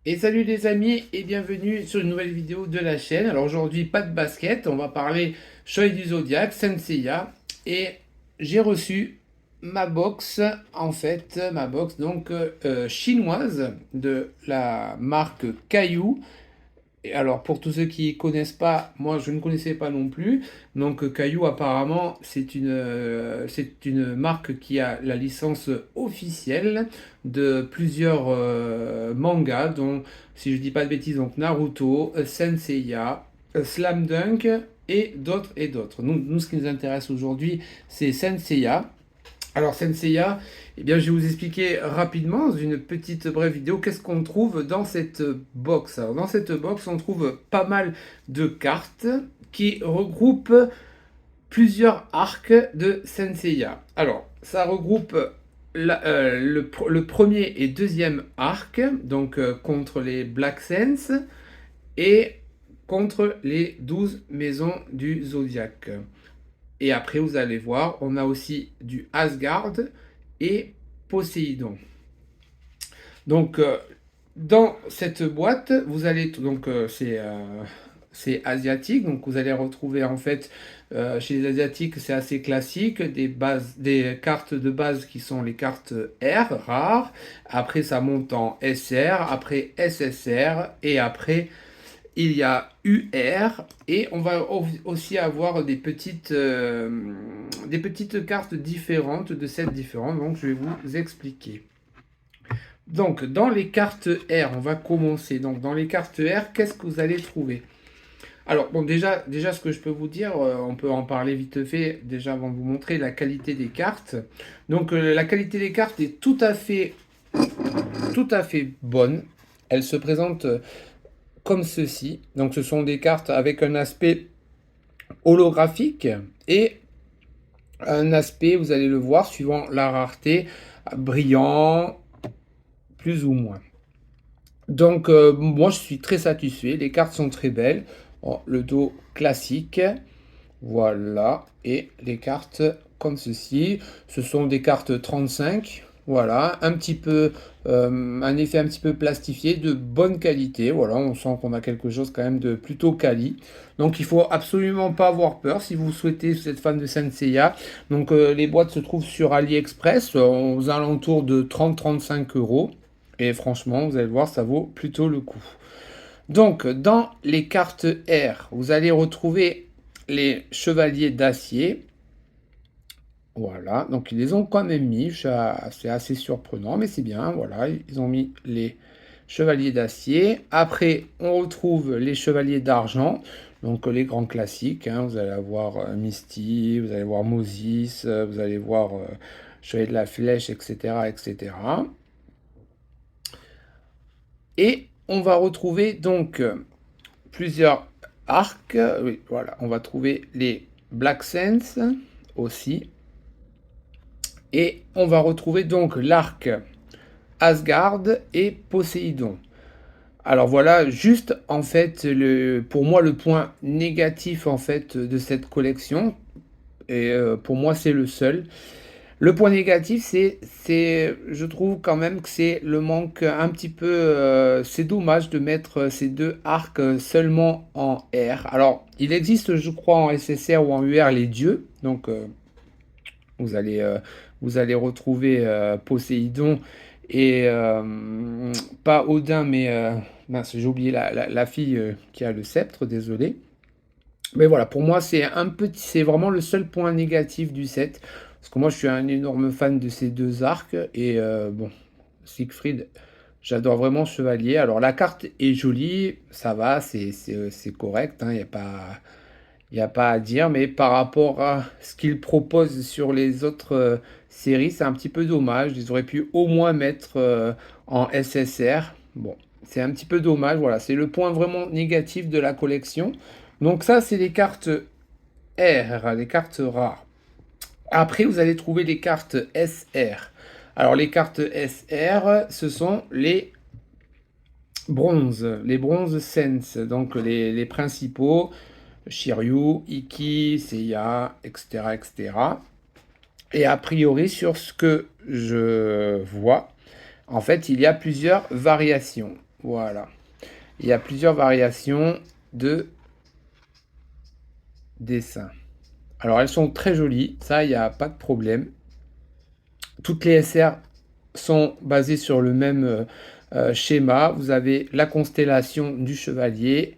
Et salut les amis et bienvenue sur une nouvelle vidéo de la chaîne. Alors aujourd'hui pas de basket, on va parler Chevalier du Zodiaque, Senseiya et j'ai reçu ma box chinoise de la marque Caillou. Et alors, pour tous ceux qui connaissent pas, moi je ne connaissais pas non plus. Donc, Caillou, apparemment, c'est une marque qui a la licence officielle de plusieurs mangas, dont, si je dis pas de bêtises, donc Naruto, Senseiya, Slam Dunk et d'autres et d'autres. Nous, ce qui nous intéresse aujourd'hui, c'est Senseiya. Alors Senseiya, eh bien, je vais vous expliquer rapidement dans une petite brève vidéo qu'est-ce qu'on trouve dans cette box. Alors dans cette box, on trouve pas mal de cartes qui regroupent plusieurs arcs de Senseiya. Alors ça regroupe le premier et deuxième arc, donc contre les Black Sense et contre les 12 maisons du Zodiaque. Et après, vous allez voir, on a aussi du Asgard et Poséidon. Donc, dans cette boîte, vous allez donc c'est asiatique, donc vous allez retrouver en fait chez les asiatiques c'est assez classique des cartes de base qui sont les cartes R rares. Après ça monte en SR, après SSR et après il y a UR et on va aussi avoir des petites cartes différentes de sets différents. Donc je vais vous expliquer. Donc dans les cartes R, on va commencer. Donc dans les cartes R, qu'est-ce que vous allez trouver? Alors bon déjà ce que je peux vous dire, on peut en parler vite fait déjà avant de vous montrer la qualité des cartes. Donc la qualité des cartes est tout à fait bonne. Elle se présente comme ceci. Donc ce sont des cartes avec un aspect holographique et un aspect, vous allez le voir, suivant la rareté, brillant, plus ou moins. Donc moi je suis très satisfait, les cartes sont très belles. Oh, le dos classique, voilà, et les cartes comme ceci, ce sont des cartes 35, voilà, un effet un petit peu plastifié, de bonne qualité, voilà, on sent qu'on a quelque chose quand même de plutôt quali. Donc il faut absolument pas avoir peur si vous souhaitez, si vous êtes fan de Senseiya. Donc les boîtes se trouvent sur AliExpress, aux alentours de 30-35 euros. Et franchement, vous allez voir, ça vaut plutôt le coup. Donc, dans les cartes R, vous allez retrouver les chevaliers d'acier. Voilà, donc ils les ont quand même mis, c'est assez surprenant, mais c'est bien, voilà, ils ont mis les chevaliers d'acier. Après, on retrouve les chevaliers d'argent, donc les grands classiques, hein. Vous allez avoir Misty, vous allez voir Moses, vous allez voir Chevalier de la Flèche, etc., etc. Et on va retrouver donc plusieurs arcs. Oui, voilà, on va trouver les Black Sense aussi. Et on va retrouver donc l'arc Asgard et Poséidon. Alors voilà, juste en fait, pour moi, le point négatif en fait de cette collection, et pour moi c'est le seul. Le point négatif, je trouve quand même que c'est le manque un petit peu. C'est dommage de mettre ces deux arcs seulement en R. Alors, il existe, je crois, en SSR ou en UR les dieux. Donc, vous allez, euh, vous allez retrouver Poséidon et pas Odin, mais mince, j'ai oublié la fille qui a le sceptre, désolé. Mais voilà, pour moi, c'est vraiment le seul point négatif du set. Parce que moi, je suis un énorme fan de ces deux arcs. Et bon, Siegfried, j'adore vraiment Chevalier. Alors, la carte est jolie, ça va, c'est correct, hein, il y a pas à dire. Mais par rapport à ce qu'il propose sur les autres séries, c'est un petit peu dommage. Ils auraient pu au moins mettre en SSR. Bon, c'est un petit peu dommage. Voilà, c'est le point vraiment négatif de la collection. Donc ça, c'est les cartes R, les cartes rares. Après, vous allez trouver les cartes SR. Alors les cartes SR, ce sont les bronzes Sense, donc les principaux, Shiryu, Iki, Seiya, etc., etc. Et a priori, sur ce que je vois, en fait, il y a plusieurs variations. Voilà. Il y a plusieurs variations de dessins. Alors elles sont très jolies, ça il n'y a pas de problème. Toutes les SR sont basées sur le même schéma. Vous avez la constellation du chevalier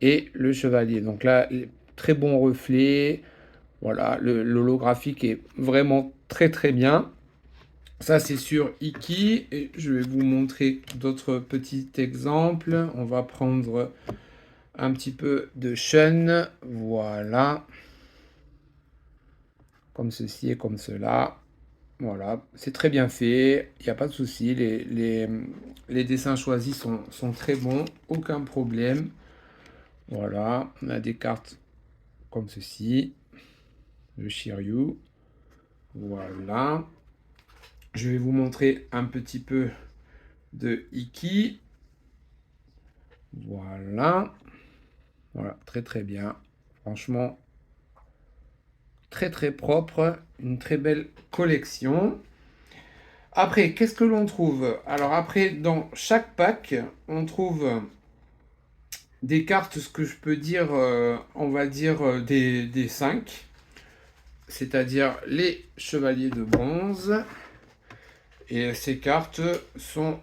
et le chevalier. Donc là, très bon reflet. Voilà, l'holographique est vraiment très très bien. Ça c'est sur Iki et je vais vous montrer d'autres petits exemples. On va prendre un petit peu de Shun. Voilà. Comme ceci et comme cela. Voilà, c'est très bien fait, il n'y a pas de souci, les dessins choisis sont très bons, aucun problème. Voilà, on a des cartes comme ceci, le Shiryu. Voilà. Je vais vous montrer un petit peu de Iki. Voilà. Voilà, très très bien. Franchement, très très propre, une très belle collection. Après, qu'est-ce que l'on trouve? Alors après, dans chaque pack, on trouve des cartes, ce que je peux dire, on va dire des 5, c'est-à-dire les chevaliers de bronze. Et ces cartes sont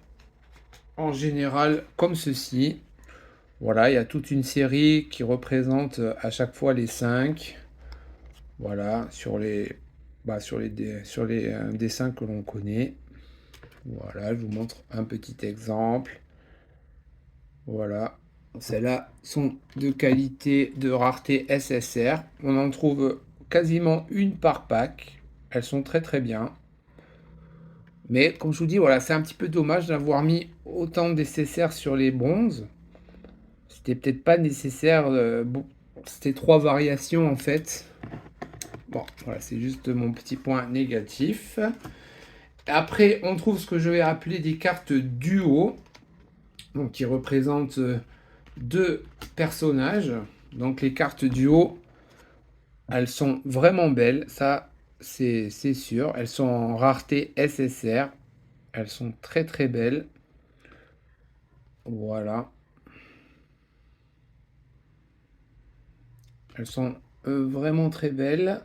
en général comme ceci. Voilà, il y a toute une série qui représente à chaque fois les 5. Voilà, sur les dessins que l'on connaît. Voilà, je vous montre un petit exemple. Voilà, celles-là sont de qualité, de rareté SSR. On en trouve quasiment une par pack. Elles sont très très bien. Mais comme je vous dis, voilà, c'est un petit peu dommage d'avoir mis autant de SSR sur les bronzes. C'était peut-être pas nécessaire. C'était 3 variations en fait. Bon, voilà, c'est juste mon petit point négatif. Après, on trouve ce que je vais appeler des cartes duo. Donc, qui représentent deux personnages. Donc les cartes duo, elles sont vraiment belles, ça c'est sûr. Elles sont en rareté SSR. Elles sont très très belles. Voilà. Elles sont vraiment très belles.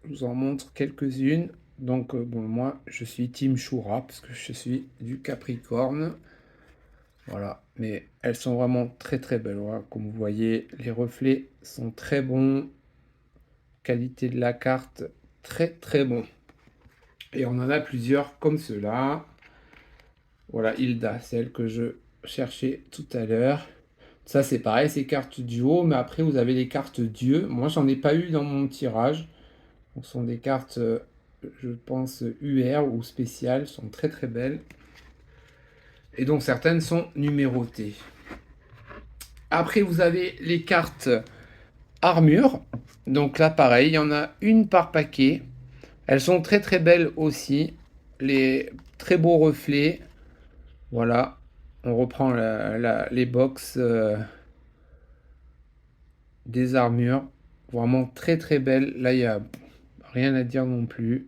Je vous en montre quelques-unes. Donc bon, moi je suis Team Shura parce que je suis du Capricorne. Voilà, mais elles sont vraiment très très belles. Voilà. Comme vous voyez, les reflets sont très bons. Qualité de la carte, très très bon. Et on en a plusieurs comme cela. Voilà, Hilda, celle que je cherchais tout à l'heure. Ça, c'est pareil, c'est cartes duo, mais après, vous avez les cartes dieu. Moi, j'en ai pas eu dans mon tirage. Ce sont des cartes, je pense, UR ou spéciales, sont très très belles. Et donc, certaines sont numérotées. Après, vous avez les cartes armure. Donc là, pareil, il y en a une par paquet. Elles sont très très belles aussi. Les très beaux reflets. Voilà. On reprend les box des armures. Vraiment très très belles. Là, il n'y a rien à dire non plus.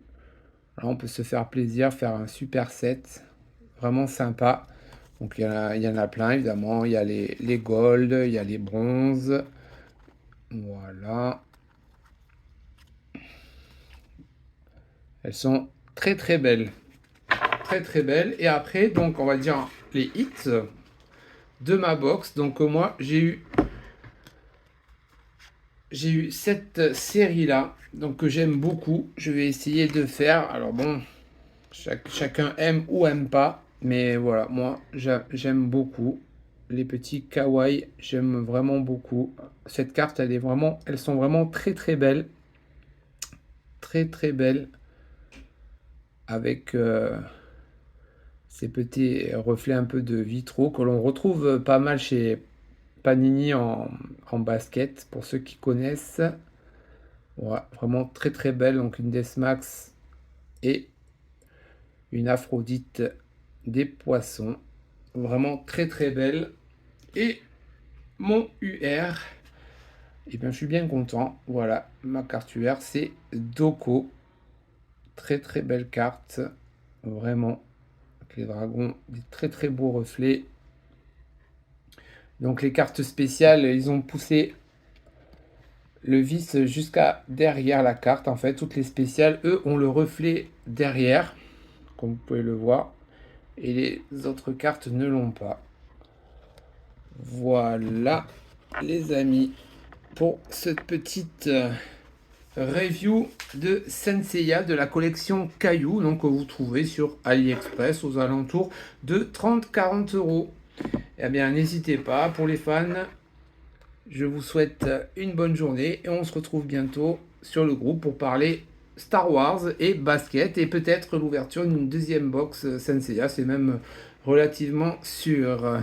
Là, on peut se faire plaisir, faire un super set. Vraiment sympa. Donc, il y en a plein, évidemment. Il y a les gold, il y a les bronzes. Voilà. Elles sont très très belles. Très très belles. Et après, donc, on va dire les hits de ma box. Donc, moi, j'ai eu cette série-là, donc que j'aime beaucoup. Je vais essayer de faire. Alors bon, chacun aime ou aime pas, mais voilà, moi j'aime beaucoup les petits kawaii. J'aime vraiment beaucoup cette carte. Elles sont vraiment très très belles, très très belles, avec ces petits reflets un peu de vitraux que l'on retrouve pas mal chez Panini en basket, pour ceux qui connaissent. Ouais, vraiment très très belle, donc une Desmax et une Aphrodite des poissons. Vraiment très très belle. Et mon UR, et bien je suis bien content. Voilà, ma carte UR, c'est Doko. Très très belle carte. Vraiment. Avec les dragons, des très très beaux reflets. Donc les cartes spéciales, ils ont poussé le vis jusqu'à derrière la carte. En fait, toutes les spéciales, eux, ont le reflet derrière, comme vous pouvez le voir. Et les autres cartes ne l'ont pas. Voilà, les amis, pour cette petite review de Senseiya de la collection Caillou, donc que vous trouvez sur AliExpress aux alentours de 30-40 euros. Eh bien, n'hésitez pas, pour les fans, je vous souhaite une bonne journée et on se retrouve bientôt sur le groupe pour parler Star Wars et basket et peut-être l'ouverture d'une deuxième box Senseiya, c'est même relativement sûr.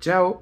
Ciao!